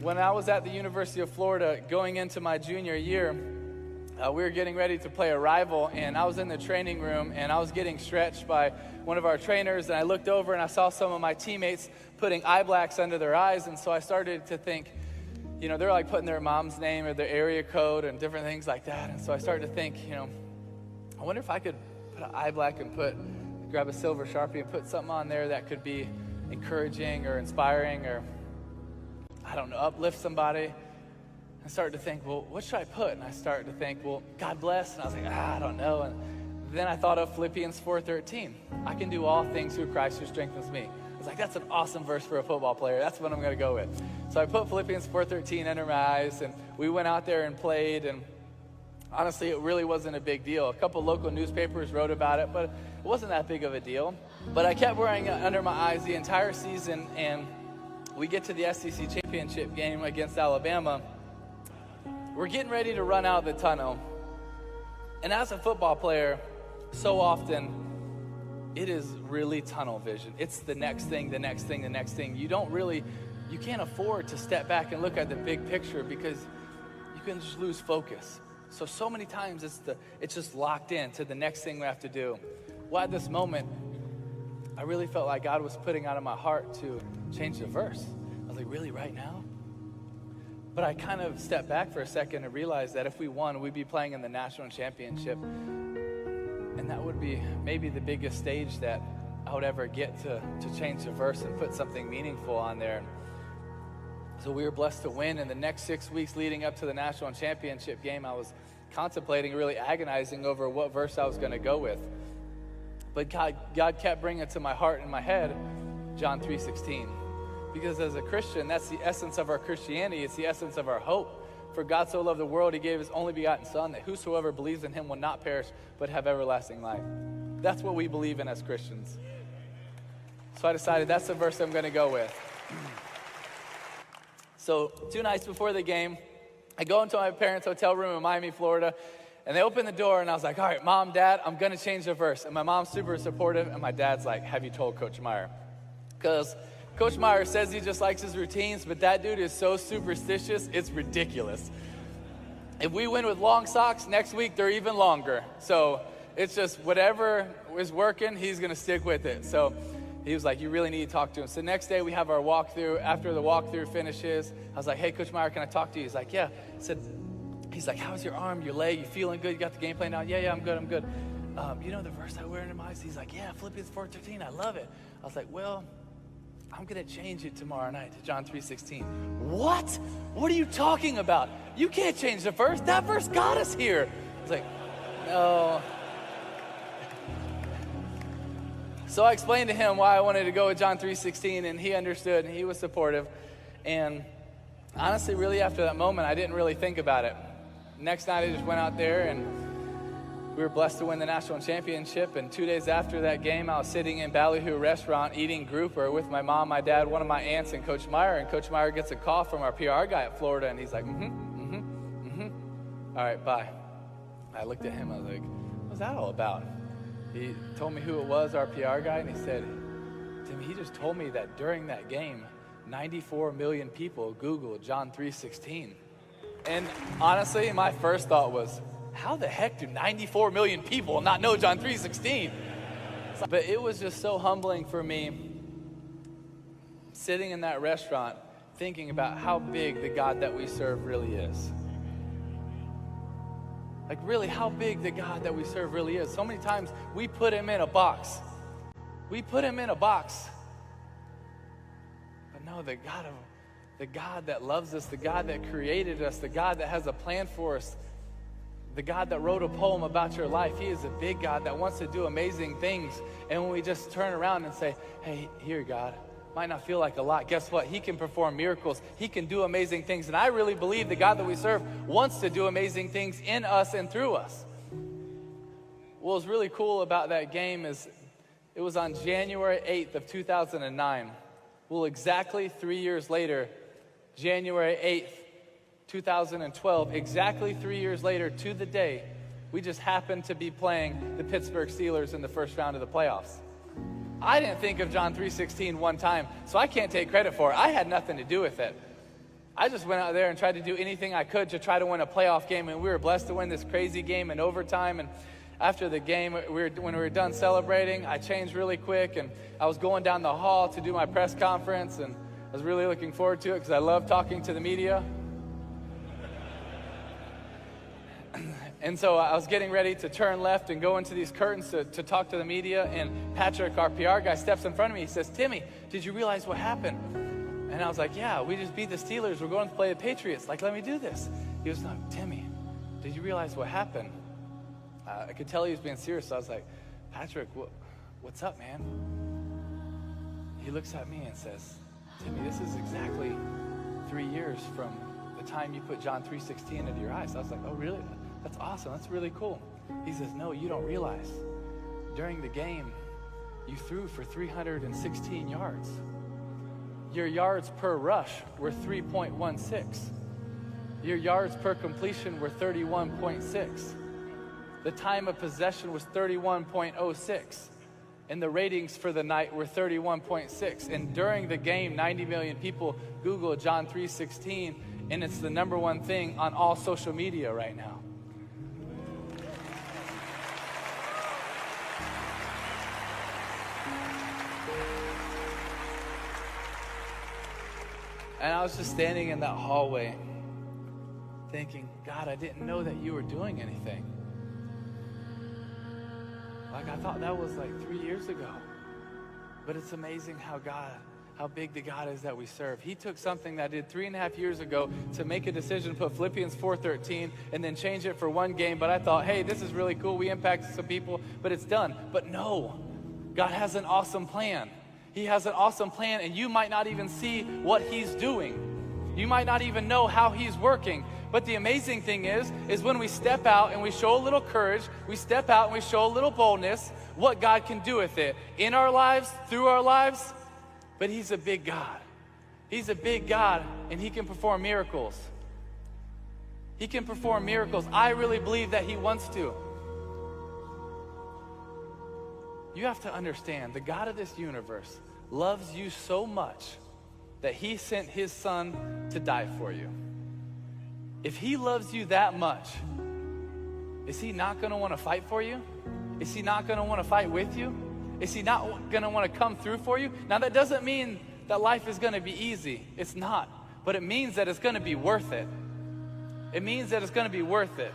When I was at the University of Florida going into my junior year, we were getting ready to play a rival, and I was in the training room, and I was getting stretched by one of our trainers, and I looked over and I saw some of my teammates putting eye blacks under their eyes, and so I started to think, you know, they're like putting their mom's name or their area code and different things like that, and so I started to think, you know, I wonder if I could put an eye black and grab a silver Sharpie and put something on there that could be encouraging or inspiring or, I don't know, uplift somebody. I started to think, well, what should I put? And I started to think, well, God bless. And I was like, I don't know. And then I thought of Philippians 4:13. I can do all things through Christ who strengthens me. I was like, that's an awesome verse for a football player. That's what I'm going to go with. So I put Philippians 4:13 under my eyes, and we went out there and played. And honestly, it really wasn't a big deal. A couple local newspapers wrote about it, but it wasn't that big of a deal. But I kept wearing it under my eyes the entire season, and we get to the SEC championship game against Alabama. We're getting ready to run out of the tunnel. And as a football player, so often it is really tunnel vision. It's the next thing, the next thing, the next thing. You can't afford to step back and look at the big picture because you can just lose focus. So many times it's just locked in to the next thing we have to do. Well, at this moment, I really felt like God was putting out of my heart to change the verse. I was like, really, right now? But I kind of stepped back for a second and realized that if we won, we'd be playing in the national championship. And that would be maybe the biggest stage that I would ever get to change the verse and put something meaningful on there. So we were blessed to win. And the next 6 weeks leading up to the national championship game, I was contemplating, really agonizing over what verse I was going to go with. But God kept bringing it to my heart and my head, John 3:16. Because as a Christian, that's the essence of our Christianity. It's the essence of our hope. For God so loved the world, he gave his only begotten Son, that whosoever believes in him will not perish, but have everlasting life. That's what we believe in as Christians. So I decided that's the verse I'm going to go with. So 2 nights before the game, I go into my parents' hotel room in Miami, Florida, and they open the door, and I was like, all right, Mom, Dad, I'm going to change the verse. And my mom's super supportive, and my dad's like, have you told Coach Meyer? Because Coach Meyer says he just likes his routines, but that dude is so superstitious, it's ridiculous. If we win with long socks, next week they're even longer. So it's just whatever is working, he's going to stick with it. So he was like, you really need to talk to him. So next day we have our walkthrough. After the walkthrough finishes, I was like, hey, Coach Meyer, can I talk to you? He's like, yeah. He's like, how's your arm, your leg? You feeling good? You got the game plan down? Yeah, I'm good. You know the verse I wear in my eyes? He's like, yeah, Philippians 4:13, I love it. I was like, well, I'm going to change it tomorrow night to John 3:16. What? What are you talking about? You can't change the verse. That verse got us here. I was like, no. So I explained to him why I wanted to go with John 3:16, and he understood, and he was supportive. And honestly, really after that moment, I didn't really think about it. Next night, I just went out there, and we were blessed to win the national championship. And 2 days after that game, I was sitting in Ballyhoo restaurant eating grouper with my mom, my dad, one of my aunts, and Coach Meyer. And Coach Meyer gets a call from our PR guy at Florida, and he's like, all right, bye. I looked at him, I was like, what's that all about? He told me who it was, our PR guy, and he said, Tim, he just told me that during that game, 94 million people Googled John 3:16. And honestly, my first thought was, how the heck do 94 million people not know John 3:16? But it was just so humbling for me sitting in that restaurant thinking about how big the God that we serve really is. Like really how big the God that we serve really is. So many times we put him in a box. But no, the God that loves us, the God that created us, the God that has a plan for us, the God that wrote a poem about your life, he is a big God that wants to do amazing things. And when we just turn around and say, hey, here, God, might not feel like a lot. Guess what? He can perform miracles. He can do amazing things. And I really believe the God that we serve wants to do amazing things in us and through us. What was really cool about that game is it was on January 8th of 2009. Well, exactly 3 years later, January 8th, 2012, exactly 3 years later to the day, we just happened to be playing the Pittsburgh Steelers in the first round of the playoffs. I didn't think of John 3:16 one time, so I can't take credit for it. I had nothing to do with it. I just went out there and tried to do anything I could to try to win a playoff game, and we were blessed to win this crazy game in overtime. And after the game, when we were done celebrating, I changed really quick, and I was going down the hall to do my press conference, and I was really looking forward to it because I love talking to the media. And so I was getting ready to turn left and go into these curtains to talk to the media, and Patrick, our PR guy, steps in front of me. He says, "Timmy, did you realize what happened?" And I was like, "Yeah, we just beat the Steelers. We're going to play the Patriots. Like, let me do this." He was like, "Timmy, did you realize what happened?" I could tell he was being serious, so I was like, "Patrick, what's up, man?" He looks at me and says, "Timmy, this is exactly 3 years from the time you put John 3:16 into your eyes." I was like, "Oh, really? That's awesome. That's really cool." He says, "No, you don't realize. During the game, you threw for 316 yards. Your yards per rush were 3.16. Your yards per completion were 31.6. The time of possession was 31.06. And the ratings for the night were 31.6. And during the game, 90 million people Googled John 3:16, and it's the number one thing on all social media right now." And I was just standing in that hallway thinking, "God, I didn't know that you were doing anything. Like, I thought that was like 3 years ago." But it's amazing how big the God is that we serve. He took something that did 3.5 years ago to make a decision, put Philippians 4:13, and then change it for one game. But I thought, hey, this is really cool. We impacted some people, but it's done. But no, God has an awesome plan. He has an awesome plan, and you might not even see what he's doing. You might not even know how he's working. But the amazing thing is when we step out and we show a little courage, we step out and we show a little boldness, what God can do with it in our lives, through our lives. But he's a big God. He's a big God, and he can perform miracles. He can perform miracles. I really believe that he wants to. You have to understand, the God of this universe loves you so much that he sent his son to die for you. If he loves you that much, is he not going to want to fight for you? Is he not going to want to fight with you? Is he not going to want to come through for you? Now, that doesn't mean that life is going to be easy. It's not. But it means that it's going to be worth it. It means that it's going to be worth it.